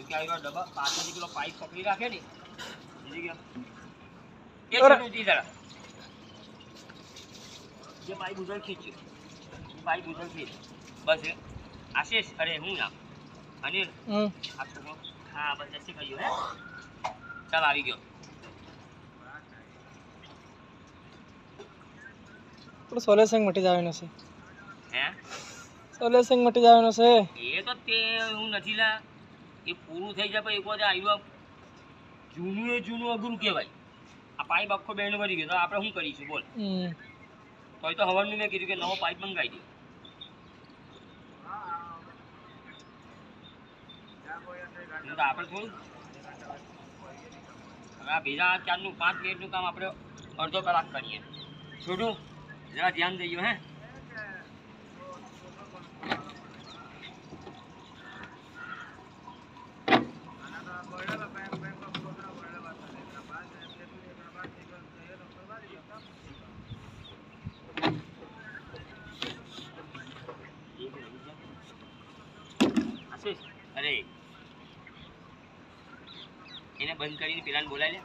કે આ ડબ્બા પાછળથી પેલો પાઇપ પકડી રાખે ને સમજી ગયો એ છોટું જી જરા જે પાઇપ ઉધર ખીંચ્યો એ પાઇપ ઉધર ખીંચ બસ આશીષ અરે હું નામ અનિલ આ છોકરો હા બસ જશે કહ્યું હે ચાલ આવી ગયો તો સોલ્યુશન મટી જવાનો છે હે સોલ્યુશન મટી જવાનો છે એ તો તે હું નથી લા એ પૂરું થઈ જાય પણ એક વાર આવ્યું જૂનું અઘરું કહેવાય આ પાઇપ આખો બેન્ડ ભરી ગયો તો આપણે શું કરીશું બોલ તો હવાનું મેં કીધું કે નવો પાઇપ મંગાવી દે તો આપણે થોડું હવે આ ભેજા 5 મિનિટનું કામ આપણે અડધો કલાક કરીએ છોડું જરા ધ્યાન દઈએ હે અરે એને બંધ કરીને પેલાને બોલાવી લે